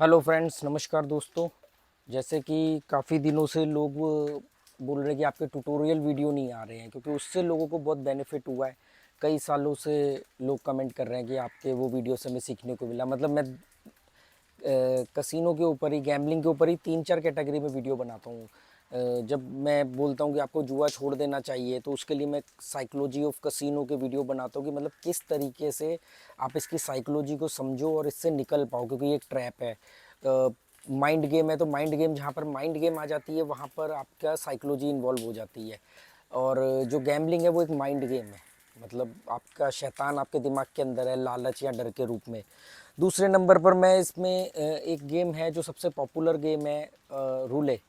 Hello friends, नमस्कार दोस्तों। जैसे कि काफ़ी दिनों से लोग बोल रहे हैं कि आपके ट्यूटोरियल वीडियो नहीं आ रहे हैं, क्योंकि उससे लोगों को बहुत बेनिफिट हुआ है। कई सालों से लोग कमेंट कर रहे हैं कि आपके वो वीडियो से हमें सीखने को मिला। मतलब मैं कसिनो के ऊपर ही, गैम्बलिंग के ऊपर ही 3-4 कैटेगरी में वीडियो बनाता हूँ। जब मैं बोलता हूँ कि आपको जुआ छोड़ देना चाहिए, तो उसके लिए मैं साइकोलॉजी ऑफ कसिनो के वीडियो बनाता हूँ कि मतलब किस तरीके से आप इसकी साइकोलॉजी को समझो और इससे निकल पाओ, क्योंकि ये एक ट्रैप है। माइंड गेम है, तो माइंड गेम जहाँ पर माइंड गेम आ जाती है वहाँ पर आपका साइकोलॉजी इन्वॉल्व हो जाती है। और जो गैम्बलिंग है वो एक माइंड गेम है, मतलब आपका शैतान आपके दिमाग के अंदर है, लालच या डर के रूप में। दूसरे नंबर पर मैं इसमें एक गेम है जो सबसे पॉपुलर गेम है, रूले।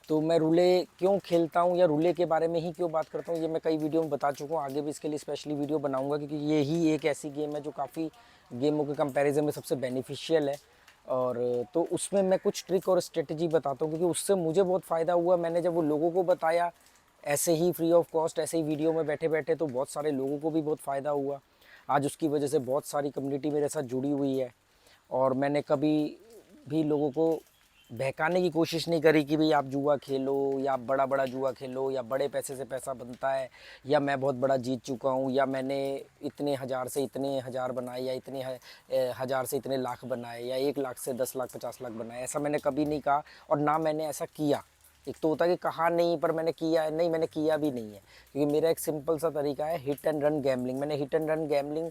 तो मैं रूले क्यों खेलता हूँ या रूले के बारे में ही क्यों बात करता हूँ, ये मैं कई वीडियो में बता चुका हूँ। आगे भी इसके लिए स्पेशली वीडियो बनाऊंगा, क्योंकि ये ही एक ऐसी गेम है जो काफ़ी गेमों के कंपैरिजन में सबसे बेनिफिशियल है। और तो उसमें मैं कुछ ट्रिक और स्ट्रेटजी बताता हूँ, क्योंकि उससे मुझे बहुत फ़ायदा हुआ। मैंने जब वो लोगों को बताया ऐसे ही फ्री ऑफ कॉस्ट, ऐसे ही वीडियो में बैठे बैठे, तो बहुत सारे लोगों को भी बहुत फ़ायदा हुआ। आज उसकी वजह से बहुत सारी कम्युनिटी मेरे साथ जुड़ी हुई है। और मैंने कभी भी लोगों को बहकाने की कोशिश नहीं करी कि भाई आप जुआ खेलो या आप बड़ा बड़ा जुआ खेलो या बड़े पैसे से पैसा बनता है, या मैं बहुत बड़ा जीत चुका हूँ, या मैंने इतने हज़ार से इतने हज़ार बनाए, या इतने हज़ार से इतने लाख बनाए, या 1 लाख से 10 लाख 50 लाख बनाए। ऐसा मैंने कभी नहीं कहा, और ना मैंने ऐसा किया। एक तो होता है कि कहा नहीं, पर मैंने किया है नहीं, मैंने किया भी नहीं है, क्योंकि मेरा एक सिंपल सा तरीका है, हिट एंड रन गैम्बलिंग। मैंने हिट एंड रन गैम्बलिंग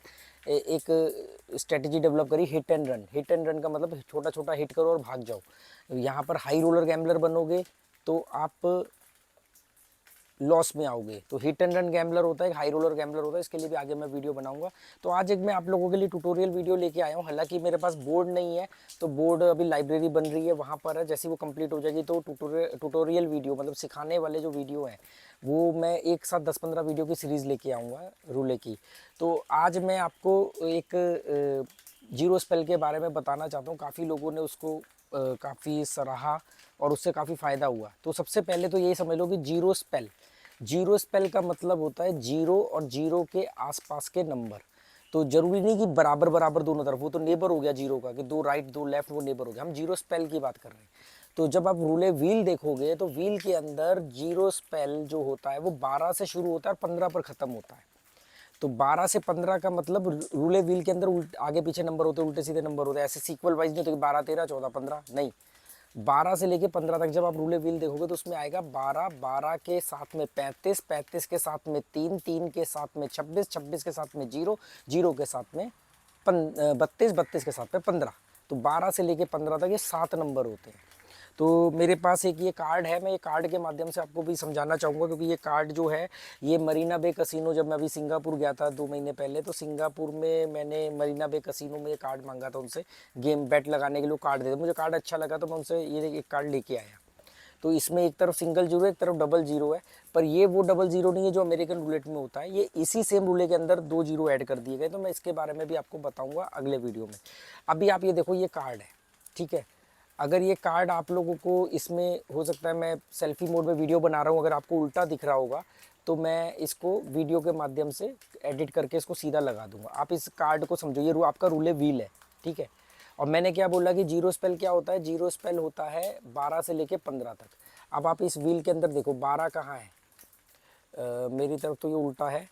एक स्ट्रेटजी डेवलप करी, hit and run. Hit and run का मतलब छोटा छोटा हिट करो और भाग जाओ। यहाँ पर हाई रोलर गैम्बलर बनोगे तो आप लॉस में आओगे। तो हिट एंड रन गैम्बलर होता है, एक हाई रोलर गैम्बलर होता है। इसके लिए भी आगे मैं वीडियो बनाऊंगा। तो आज एक मैं आप लोगों के लिए ट्यूटोरियल वीडियो लेके आया हूँ। हालांकि मेरे पास बोर्ड नहीं है, तो बोर्ड अभी लाइब्रेरी बन रही है, वहाँ पर है। जैसी वो कंप्लीट हो जाएगी तो ट्यूटोरियल वीडियो, मतलब सिखाने वाले जो वीडियो हैं, वो मैं एक साथ 10-15 वीडियो की सीरीज़ लेके आऊँगा रूले की। तो आज मैं आपको एक जीरो स्पेल के बारे में बताना चाहता हूँ। काफ़ी लोगों ने उसको काफ़ी सराहा और उससे काफ़ी फ़ायदा हुआ। तो सबसे पहले तो यही समझ लो कि जीरो स्पेल, जीरो स्पेल का मतलब होता है जीरो और जीरो के आसपास के नंबर। तो जरूरी नहीं कि बराबर बराबर दोनों तरफ, वो तो नेबर हो गया जीरो का, कि दो राइट दो लेफ्ट, वो नेबर हो गया। हम जीरो स्पेल की बात कर रहे हैं। तो जब आप रूले व्हील देखोगे तो व्हील के अंदर जीरो स्पेल जो होता है वो 12 से शुरू होता है और 15 पर ख़त्म होता है। तो 12 से 15 का मतलब रूले व्हील के अंदर आगे पीछे नंबर होते हैं, उल्टे सीधे नंबर होते हैं, ऐसे सीक्वल वाइज नहीं होते कि 12 13 14 15, नहीं। 12 से लेके 15 तक जब आप रूले व्हील देखोगे तो उसमें आएगा 12, 12 के साथ में 35, 35 के साथ में 3, 3 के साथ में 26, 26 के साथ में 0, 0 के साथ में 32, 32 के साथ में 15। तो 12 से लेके 15 तक ये 7 नंबर होते हैं। तो मेरे पास एक ये कार्ड है, मैं ये कार्ड के माध्यम से आपको भी समझाना चाहूँगा, क्योंकि ये कार्ड जो है, ये मरीना बे कसिनो, जब मैं अभी सिंगापुर गया था 2 महीने पहले, तो सिंगापुर में मैंने मरीना बे कसिनो में ये कार्ड मांगा था उनसे। गेम बेट लगाने के लिए कार्ड दे, मुझे कार्ड अच्छा लगा तो मैं उनसे ये एक कार्ड लेके आया। तो इसमें एक तरफ सिंगल जीरो, एक तरफ डबल जीरो है। पर ये वो डबल जीरो नहीं है जो अमेरिकन रूलेट में होता है, ये इसी सेम रूले के अंदर 2 जीरो ऐड कर दिए गए। तो मैं इसके बारे में भी आपको बताऊंगा अगले वीडियो में। अभी आप ये देखो, ये कार्ड है, ठीक है। अगर ये कार्ड आप लोगों को, इसमें हो सकता है मैं सेल्फी मोड में वीडियो बना रहा हूँ, अगर आपको उल्टा दिख रहा होगा तो मैं इसको वीडियो के माध्यम से एडिट करके इसको सीधा लगा दूंगा। आप इस कार्ड को समझो, ये आपका रूले व्हील है, ठीक है। और मैंने क्या बोला कि जीरो स्पेल क्या होता है, जीरो स्पेल होता है 12 से लेके 15 तक। अब आप इस व्हील के अंदर देखो 12 कहाँ है, मेरी तरफ तो ये उल्टा है,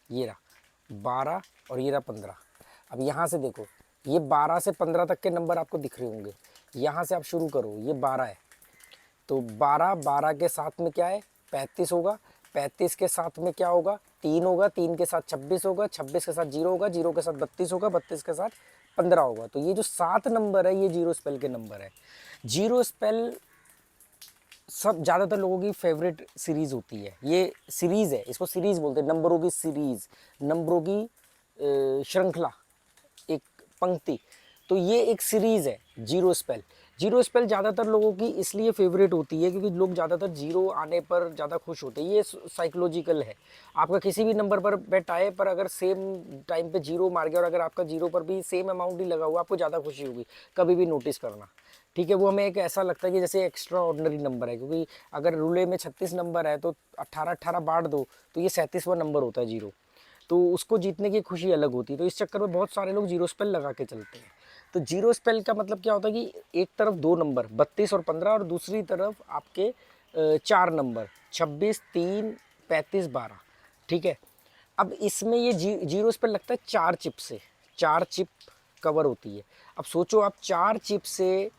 ये रहा 12 और ये रहा 15। अब यहाँ से देखो, ये 12 से 15 तक के नंबर आपको दिख रहे होंगे। यहाँ से आप शुरू करो, ये 12 है, तो 12, 12 के साथ में क्या है, 35 होगा। 35 के साथ में क्या होगा, 3 होगा। 3 के साथ 26 होगा। 26 के साथ 0 होगा। 0 के साथ 32 होगा। 32 के साथ 15 होगा। तो ये जो 7 नंबर है, ये जीरो स्पेल के नंबर है। जीरो स्पेल सब ज़्यादातर लोगों की फेवरेट सीरीज़ होती है। ये सीरीज़ है, इसको सीरीज़ बोलते हैं, नंबरों की सीरीज़, नंबरों की श्रृंखला, एक पंक्ति। तो ये एक सीरीज़ है जीरो स्पेल। जीरो स्पेल ज़्यादातर लोगों की इसलिए फेवरेट होती है क्योंकि लोग ज़्यादातर जीरो आने पर ज़्यादा खुश होते हैं। ये साइकोलॉजिकल है। आपका किसी भी नंबर पर बेट आए, पर अगर सेम टाइम पे जीरो मार गया और अगर आपका जीरो पर भी सेम अमाउंट ही लगा हुआ, आपको ज़्यादा खुशी होगी। कभी भी नोटिस करना, ठीक है। वो हमें एक ऐसा लगता है कि जैसे एक्स्ट्रा ऑर्डिनरी नंबर है, क्योंकि अगर रूले में 36 नंबर है तो 18 18 बांट दो तो ये 37वां नंबर होता है जीरो। तो उसको जीतने की खुशी अलग होती है। तो इस चक्कर में बहुत सारे लोग जीरो स्पेल लगा के चलते हैं। तो जीरो स्पेल का मतलब क्या होता है कि एक तरफ दो नंबर 32 और 15 और दूसरी तरफ आपके चार नंबर 26, 3, 35, 12। ठीक है। अब इसमें ये जीरो स्पेल लगता है चार चिप से, चार चिप कवर होती है। अब सोचो आप चार चिप से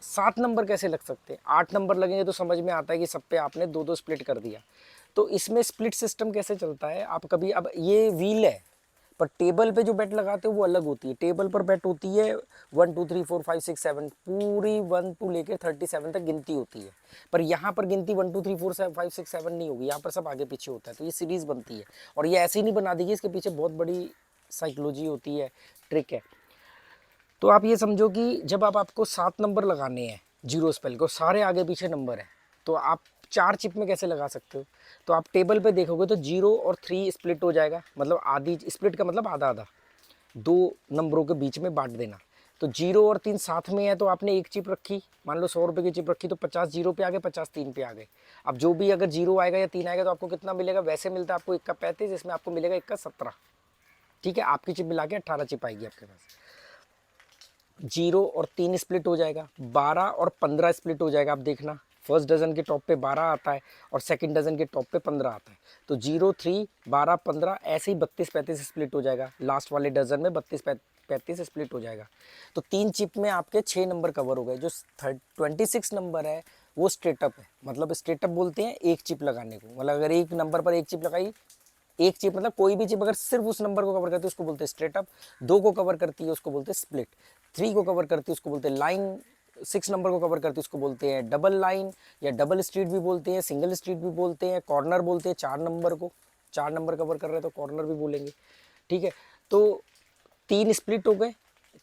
7 नंबर कैसे लग सकते हैं, 8 नंबर लगेंगे तो समझ में आता है कि सब पे आपने दो दो स्प्लिट कर दिया। तो इसमें स्प्लिट सिस्टम कैसे चलता है, आप कभी, अब ये व्हील है पर टेबल पे जो बेट लगाते हो वो अलग होती है। टेबल पर बेट होती है 1 2 3 4 5 6 7, पूरी 1 टू लेकर 37 तक गिनती होती है। पर यहाँ पर गिनती 1 2 3 4 5 6 7 नहीं होगी, यहाँ पर सब आगे पीछे होता है। तो ये सीरीज बनती है और ये ऐसे ही नहीं बना देगी, इसके पीछे बहुत बड़ी साइकोलॉजी होती है, ट्रिक है। तो आप ये समझो कि जब आपको 7 नंबर लगाने हैं जीरो स्पेल को, सारे आगे पीछे नंबर है, तो आप चार चिप में कैसे लगा सकते हो। तो आप टेबल पे देखोगे तो 0 और 3 स्प्लिट हो जाएगा, मतलब आधी स्प्लिट का मतलब आधा आधा, दो नंबरों के बीच में बांट देना। तो 0 और 3 साथ में है तो आपने एक चिप रखी, मान लो 100 रुपये की चिप रखी, तो 50 जीरो पे आ गए, 50 3 पे आ गए। अब जो भी अगर 0 आएगा या 3 आएगा तो आपको कितना मिलेगा, वैसे मिलता है आपको 1 का 35, इसमें आपको मिलेगा 1 का 17। ठीक है, आपकी चिप मिला के 18 चिप आएगी आपके पास। 0 और 3 स्प्लिट हो जाएगा, 12 और 15 स्प्लिट हो जाएगा। आप देखना फर्स्ट डजन के टॉप पे 12 आता है और सेकंड डजन के टॉप पे 15 आता है। तो 0 3 12 15 ऐसे ही 32 35 स्प्लिट हो जाएगा। लास्ट वाले डजन में 32 35 स्प्लिट हो जाएगा। तो तीन चिप में आपके 6 नंबर कवर हो गए। जो 26 नंबर है वो स्ट्रेटअप है, मतलब स्ट्रेटअप बोलते हैं एक चिप लगाने को। मतलब अगर एक नंबर पर एक चिप लगाई, एक चिप मतलब कोई भी चिप अगर सिर्फ उस नंबर को कवर करती है उसको बोलते हैं स्ट्रेटअप, दो को कवर करती है उसको बोलते हैं स्प्लिट, 3 को कवर करती है उसको बोलते हैं लाइन, 6 नंबर को कवर करती है उसको बोलते हैं डबल लाइन या डबल स्ट्रीट भी बोलते हैं, सिंगल स्ट्रीट भी बोलते हैं, कॉर्नर बोलते हैं। 4 नंबर को, 4 नंबर कवर कर रहे हैं तो कॉर्नर भी बोलेंगे। ठीक है, तो 3 स्प्लिट हो गए,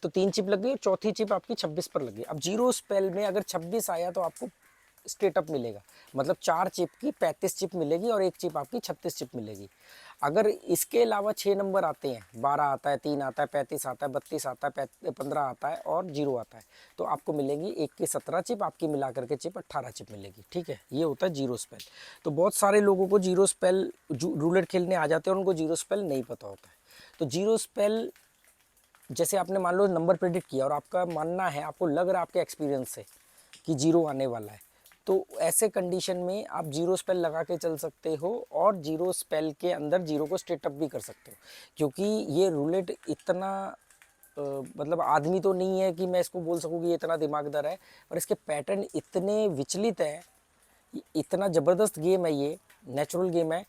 तो 3 चिप लग गई और चौथी चिप आपकी 26 पर लग गई। अब जीरो स्पेल में अगर 26 आया तो आपको स्ट्रेटअप मिलेगा, मतलब 4 चिप की 35 चिप मिलेगी और एक चिप आपकी 36 चिप मिलेगी। अगर इसके अलावा 6 नंबर आते हैं, 12 आता है, 3 आता है, 35 आता है, 32 आता है, 15 आता है और 0 आता है, तो आपको मिलेंगी एक की 17 चिप, आपकी मिला करके चिप 18 चिप मिलेगी। ठीक है, ये होता है जीरो स्पेल। तो बहुत सारे लोगों को जीरो स्पेल रूलेट खेलने आ जाते हैं और उनको जीरो स्पेल नहीं पता होता है। तो जीरो स्पेल जैसे आपने मान लो नंबर प्रेडिक्ट किया और आपका मानना है, आपको लग रहा है आपके एक्सपीरियंस से कि 0 आने वाला है, तो ऐसे कंडीशन में आप जीरो स्पेल लगा के चल सकते हो और जीरो स्पेल के अंदर 0 को स्ट्रेटअप भी कर सकते हो। क्योंकि ये रूलेट इतना मतलब आदमी तो नहीं है कि मैं इसको बोल सकूँ कि ये इतना दिमागदार है, पर इसके पैटर्न इतने विचलित हैं, इतना ज़बरदस्त गेम है ये, नेचुरल गेम है।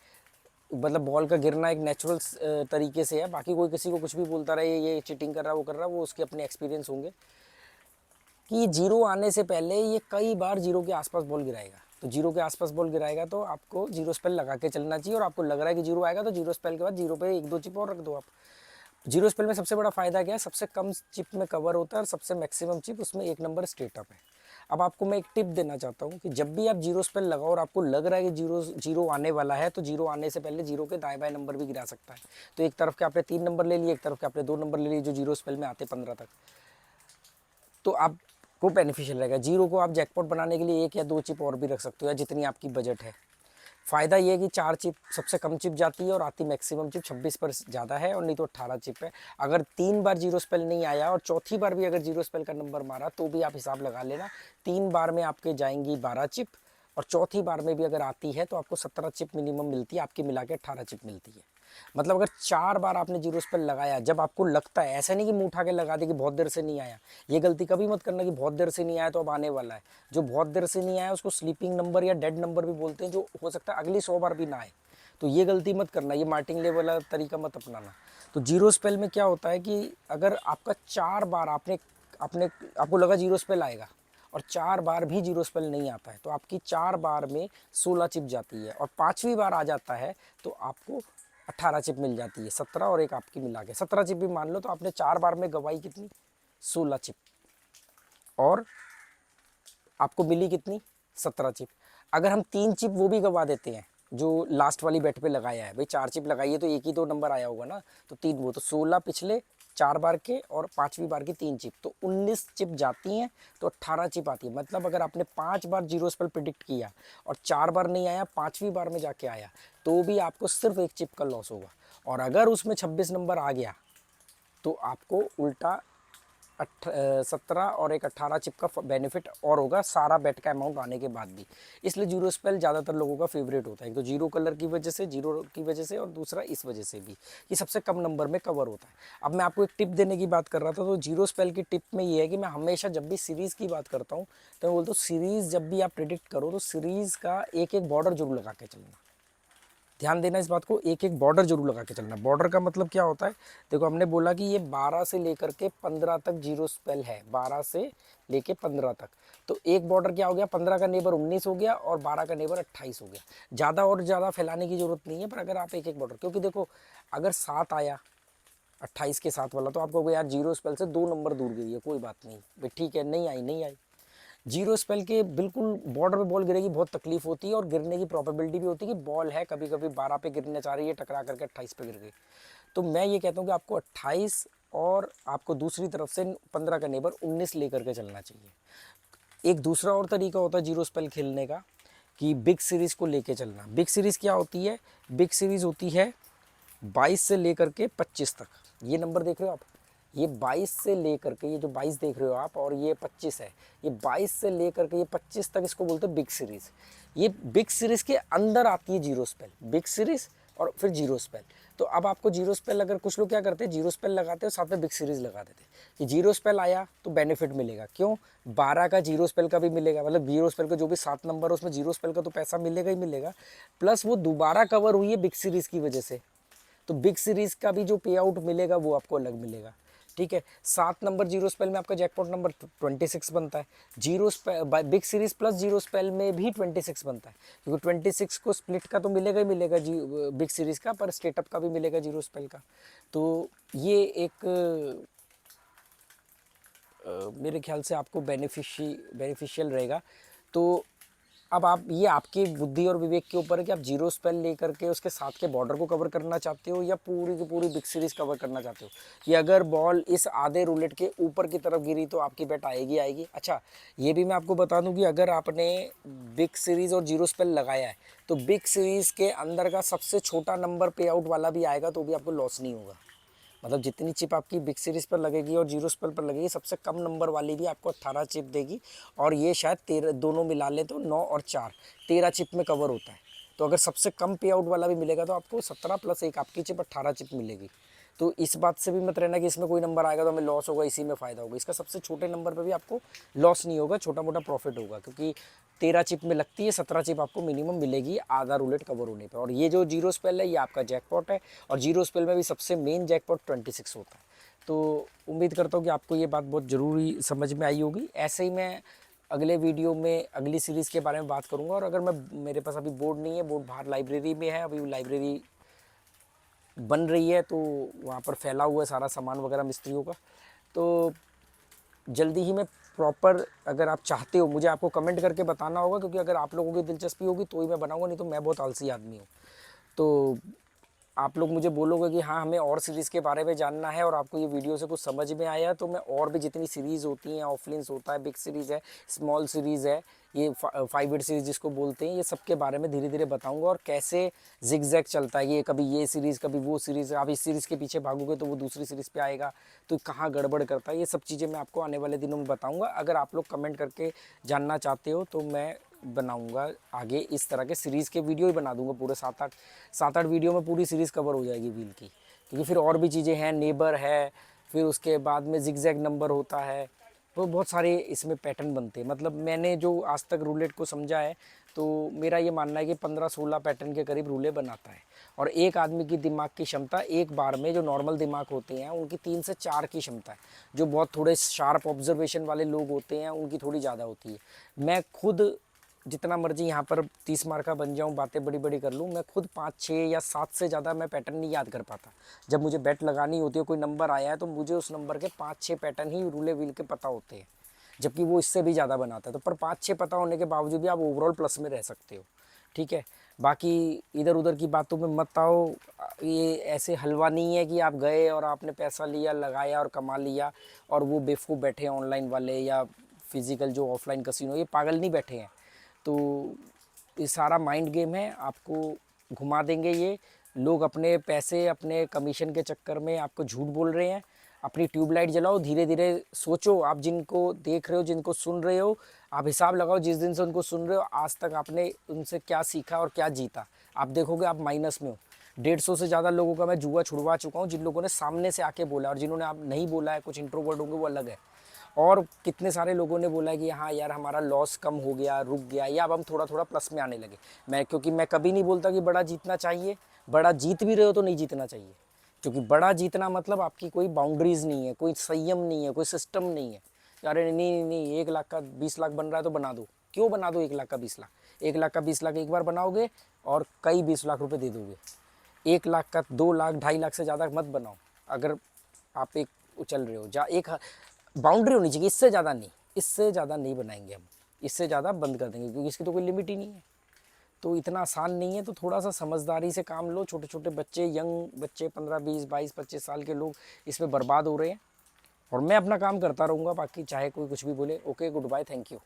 मतलब बॉल का गिरना एक नेचुरल तरीके से है, बाकी कोई किसी को कुछ भी बोलता रहे ये चीटिंग कर रहा है वो कर रहा है, वो उसके अपने एक्सपीरियंस होंगे। कि 0 आने से पहले ये कई बार 0 के आसपास बॉल गिराएगा। तो 0 के आसपास बॉल गिराएगा तो आपको जीरो स्पेल लगा के चलना चाहिए, और आपको लग रहा है कि 0 आएगा तो जीरो स्पेल के बाद 0 पे एक दो चिप और रख दो आप। जीरो स्पेल में सबसे बड़ा फायदा क्या है, सबसे कम चिप में कवर होता है और सबसे मैक्सिमम चिप, उसमें एक नंबर स्ट्रेटअप है। अब आपको मैं एक टिप देना चाहता हूँ कि जब भी आप जीरो स्पेल लगाओ और आपको लग रहा है कि 0 आने वाला है, तो 0 आने से पहले 0 के दाएं बाएं नंबर भी गिरा सकता है। तो एक तरफ के आपने 3 नंबर ले लिए, एक तरफ के आपने 2 नंबर ले लिए जो जीरो स्पेल में आते 15 तक, तो आपको बेनिफिशियल रहेगा। 0 को आप जैकपॉट बनाने के लिए एक या दो चिप और भी रख सकते हो, या जितनी आपकी बजट है। फ़ायदा ये है कि 4 चिप सबसे कम चिप जाती है और आती मैक्सिमम चिप 26 पर ज़्यादा है, और नहीं तो 18 चिप है। अगर 3 बार जीरो स्पेल नहीं आया और चौथी बार भी अगर जीरो स्पेल का नंबर मारा तो भी आप हिसाब लगा लेना, 3 बार में आपके जाएंगी 12 चिप, और चौथी बार में भी अगर आती है तो आपको 17 चिप मिनिमम मिलती है, आपकी मिला के 18 चिप मिलती है। मतलब अगर 4 बार आपने जीरो स्पेल लगाया, जब आपको लगता है, ऐसा नहीं कि मुँह उठा के लगा दी कि बहुत देर से नहीं आया, ये गलती कभी मत करना कि बहुत देर से नहीं आया तो अब आने वाला है। जो बहुत देर से नहीं आया उसको स्लीपिंग नंबर या डेड नंबर भी बोलते हैं, जो हो सकता है अगली 100 बार भी ना आए। तो ये गलती मत करना, ये मार्टिंगले वाला तरीका मत अपनाना। तो जीरो स्पेल में क्या होता है कि अगर आपका 4 बार आपने आपने आपको लगा जीरो स्पेल आएगा और 4 बार भी जीरो स्पेल नहीं आता है, तो आपकी 4 बार में 16 चिप जाती है, और 5वीं बार आ जाता है तो आपको 18 चिप मिल जाती है, 17 और एक आपकी मिला के 17 चिप भी मान लो, तो आपने 4 बार में गवाई कितनी, 16 चिप, और आपको मिली कितनी, 17 चिप। अगर हम 3 चिप वो भी गवा देते हैं जो लास्ट वाली बेट पे लगाया है, भाई 4 चिप लगाई है तो एक ही तो नंबर आया होगा ना, तो 3 वो, तो 16 पिछले 4 बार के और 5वीं बार की 3 चिप, तो 19 चिप जाती हैं, तो 18 चिप आती है। मतलब अगर आपने 5 बार जीरो स्पेल प्रिडिक्ट किया और 4 बार नहीं आया, 5वीं बार में जाके आया, तो भी आपको सिर्फ एक चिप का लॉस होगा। और अगर उसमें 26 नंबर आ गया तो आपको उल्टा 17 और एक 18 चिप का बेनिफिट और होगा, सारा बेट का अमाउंट आने के बाद भी। इसलिए जीरो स्पेल ज़्यादातर लोगों का फेवरेट होता है, एक तो जीरो कलर की वजह से, जीरो की वजह से, और दूसरा इस वजह से भी कि सबसे कम नंबर में कवर होता है। अब मैं आपको एक टिप देने की बात कर रहा था, तो जीरो स्पेल की टिप में ये है कि मैं हमेशा जब भी सीरीज़ की बात करता हूँ तो मैं बोलता हूँ सीरीज़ जब भी आप प्रिडिक्ट करो तो सीरीज़ का एक एक बॉर्डर जरूर लगा के चलना। ध्यान देना इस बात को, एक एक बॉर्डर जरूर लगा के चलना। बॉर्डर का मतलब क्या होता है, देखो हमने बोला कि ये 12 से लेकर के 15 तक जीरो स्पेल है, 12 से लेके 15 तक। तो एक बॉर्डर क्या हो गया, 15 का नेबर 19 हो गया और 12 का नेबर 28 हो गया। ज़्यादा और ज़्यादा फैलाने की जरूरत नहीं है, पर अगर आप एक एक बॉर्डर, क्योंकि देखो अगर 7 आया 28 के साथ वाला तो आपको कहोगे यार जीरो स्पेल से 2 नंबर दूर गई है, कोई बात नहीं भाई, ठीक है, नहीं आई नहीं आई। जीरो स्पेल के बिल्कुल बॉर्डर पे बॉल गिरेगी, बहुत तकलीफ होती है और गिरने की प्रोबेबिलिटी भी होती है कि बॉल है कभी कभी 12 पे गिरने चाह रही है, टकरा करके 28 पे गिर गई। तो मैं ये कहता हूँ कि आपको 28 और आपको दूसरी तरफ से 15 का नेबर 19 लेकर के चलना चाहिए। एक दूसरा और तरीका होता है जीरो स्पेल खेलने का कि बिग सीरीज़ को लेके चलना। बिग सीरीज़ क्या होती है, बिग सीरीज़ होती है 22 से लेकर के 25 तक। ये नंबर देख रहे हो आप, ये 22 से लेकर के, ये जो 22 देख रहे हो आप और ये 25 है, ये 22 से लेकर के ये 25 तक, इसको बोलते हैं बिग सीरीज़। ये बिग सीरीज़ के अंदर आती है जीरो स्पेल, बिग सीरीज़ और फिर जीरो स्पेल। तो अब आपको जीरो स्पेल, अगर कुछ लोग क्या करते हैं जीरो स्पेल लगाते हैं साथ में बिग सीरीज़ लगा देते हैं कि जीरो स्पेल आया तो बेनिफिट मिलेगा, क्यों, 12 का जीरो स्पेल का भी मिलेगा, मतलब जीरो स्पेल का जो भी 7 नंबर है उसमें जीरो स्पेल का तो पैसा मिलेगा ही मिलेगा, प्लस वो दोबारा कवर हुई है बिग सीरीज़ की वजह से, तो बिग सीरीज़ का भी जो पे आउट मिलेगा वो आपको अलग मिलेगा। ठीक है, 7 नंबर जीरो स्पेल में आपका जैकपॉट नंबर 26 बनता है, zero spell big series plus zero spell में भी 26 बनता है, क्योंकि 26 को स्प्लिट का तो मिलेगा ही मिलेगा जी बिग सीरीज़ का, पर स्टेटअप का भी मिलेगा जीरो स्पेल का। तो ये एक मेरे ख्याल से आपको बेनिफिशियल रहेगा। तो अब आप, ये आपकी बुद्धि और विवेक के ऊपर है कि आप जीरो स्पेल लेकर के उसके साथ के बॉर्डर को कवर करना चाहते हो या पूरी की पूरी बिग सीरीज़ कवर करना चाहते हो, कि अगर बॉल इस आधे रूलेट के ऊपर की तरफ गिरी तो आपकी बैट आएगी आएगी। अच्छा, ये भी मैं आपको बता दूं कि अगर आपने बिग सीरीज़ और जीरो स्पेल लगाया है तो बिग सीरीज़ के अंदर का सबसे छोटा नंबर पे आउट वाला भी आएगा तो भी आपको लॉस नहीं होगा। मतलब जितनी चिप आपकी बिग सीरीज़ पर लगेगी और जीरो स्पेल पर लगेगी, सबसे कम नंबर वाली भी आपको 18 चिप देगी, और ये शायद 13, दोनों मिला लें तो 9 और 4 13 चिप में कवर होता है। तो अगर सबसे कम पे आउट वाला भी मिलेगा तो आपको 17 प्लस एक आपकी चिप 18 चिप मिलेगी। तो इस बात से भी मत रहना कि इसमें कोई नंबर आएगा तो हमें लॉस होगा, इसी में फ़ायदा होगा। इसका सबसे छोटे नंबर पे भी आपको लॉस नहीं होगा, छोटा मोटा प्रॉफिट होगा, क्योंकि 13 चिप में लगती है, 17 चिप आपको मिनिमम मिलेगी आधा रूलेट कवर होने पे। और ये जो जीरो स्पेल है ये आपका जैकपॉट है, और जीरो स्पेल में भी सबसे मेन जैकपॉट 26 होता है। तो उम्मीद करता हूँ कि आपको ये बात बहुत ज़रूरी समझ में आई होगी। ऐसे ही मैं अगले वीडियो में अगली सीरीज़ के बारे में बात करूँगा। और अगर मैं, मेरे पास अभी बोर्ड नहीं है, बोर्ड बाहर लाइब्रेरी में है, अभी लाइब्रेरी बन रही है तो वहाँ पर फैला हुआ है सारा सामान वगैरह मिस्त्रियों का। तो जल्दी ही मैं प्रॉपर, अगर आप चाहते हो, मुझे आपको कमेंट करके बताना होगा, क्योंकि अगर आप लोगों की दिलचस्पी होगी तो ही मैं बनाऊंगा, नहीं तो मैं बहुत आलसी आदमी हूँ। तो आप लोग मुझे बोलोगे कि हाँ हमें और सीरीज़ के बारे में जानना है और आपको ये वीडियो से कुछ समझ में आया, तो मैं और भी जितनी सीरीज़ होती हैं, ऑफलाइंस होता है, बिग सीरीज़ है, स्मॉल सीरीज़ है, ये 5 सीरीज़ जिसको बोलते हैं, ये सब के बारे में धीरे धीरे बताऊंगा, और कैसे जिग-जैग चलता है, ये कभी ये सीरीज़ कभी वो सीरीज़, आप इस सीरीज़ के पीछे भागोगे तो वो दूसरी सीरीज़ पे आएगा, तो कहाँ गड़बड़ करता है, ये सब चीज़ें मैं आपको आने वाले दिनों में बताऊँगा। अगर आप लोग कमेंट करके जानना चाहते हो तो मैं बनाऊंगा आगे इस तरह के सीरीज़ के वीडियो ही बना दूंगा, पूरे 7-8 वीडियो में पूरी सीरीज़ कवर हो जाएगी व्हील की, क्योंकि फिर और भी चीज़ें हैं, नेबर है, फिर उसके बाद में जिगजैग नंबर होता है, तो बहुत सारे इसमें पैटर्न बनते हैं। मतलब मैंने जो आज तक रूलेट को समझा है तो मेरा ये मानना है कि 15-16 पैटर्न के करीब रूले बनाता है, और एक आदमी की दिमाग की क्षमता एक बार में, जो नॉर्मल दिमाग होते हैं उनकी 3 से 4 की क्षमता है, जो बहुत थोड़े शार्प ऑब्जर्वेशन वाले लोग होते हैं उनकी थोड़ी ज़्यादा होती है। मैं खुद जितना मर्जी यहाँ पर 30 मार का बन जाऊँ, बातें बड़ी बड़ी कर लूँ, मैं खुद 5-6 या 7 से ज़्यादा मैं पैटर्न नहीं याद कर पाता। जब मुझे बैट लगानी होती है, कोई नंबर आया है तो मुझे उस नंबर के 5-6 पैटर्न ही रूले व्हील के पता होते हैं, जबकि वो इससे भी ज़्यादा बनाता है। तो पर 5-6 पता होने के बावजूद भी आप ओवरऑल प्लस में रह सकते हो। ठीक है, बाकी इधर उधर की बातों में मत आओ। ये ऐसे हलवा नहीं है कि आप गए और आपने पैसा लिया, लगाया और कमा लिया, और वो बेवकूफ़ बैठे हैं ऑनलाइन वाले या फिज़िकल जो ऑफलाइन कसिनो, ये पागल नहीं बैठे हैं। तो ये सारा माइंड गेम है, आपको घुमा देंगे ये, लोग अपने पैसे अपने कमीशन के चक्कर में आपको झूठ बोल रहे हैं। अपनी ट्यूबलाइट जलाओ, धीरे धीरे सोचो, आप जिनको देख रहे हो, जिनको सुन रहे हो, आप हिसाब लगाओ जिस दिन से उनको सुन रहे हो आज तक आपने उनसे क्या सीखा और क्या जीता। आप देखोगे आप माइनस में हो। 150 से ज़्यादा लोगों का मैं जुआ छुड़वा चुका हूँ, जिन लोगों ने सामने से आके बोला, और जिन्होंने आप नहीं बोला है, कुछ इंट्रोवर्ट होंगे वो अलग है। और कितने सारे लोगों ने बोला है कि हाँ यार हमारा लॉस कम हो गया, रुक गया, या अब हम थोड़ा थोड़ा प्लस में आने लगे। क्योंकि मैं कभी नहीं बोलता कि बड़ा जीतना चाहिए, बड़ा जीत भी रहे हो तो नहीं जीतना चाहिए, क्योंकि बड़ा जीतना मतलब आपकी कोई बाउंड्रीज़ नहीं है, कोई संयम नहीं है, कोई सिस्टम नहीं है। अरे नहीं नहीं, 1 लाख का 20 लाख बन रहा है तो बना दो। क्यों बना दो 1 लाख का 20 लाख? 1 लाख का 20 लाख एक बार बनाओगे और कई 20 लाख रुपए दे दोगे। 1 लाख का 2 लाख 2.5 लाख से ज़्यादा मत बनाओ। अगर आप एक उछल रहे हो, जा एक बाउंड्री होनी चाहिए, इससे ज़्यादा नहीं, इससे ज़्यादा नहीं बनाएंगे हम, इससे ज़्यादा बंद कर देंगे, क्योंकि इसकी तो कोई लिमिट ही नहीं है। तो इतना आसान नहीं है, तो थोड़ा सा समझदारी से काम लो। छोटे छोटे बच्चे, यंग बच्चे, 15 20 22 25 साल के लोग इसमें बर्बाद हो रहे हैं। और मैं अपना काम करता रहूँगा, बाकी चाहे कोई कुछ भी बोले। Okay, goodbye, thank you.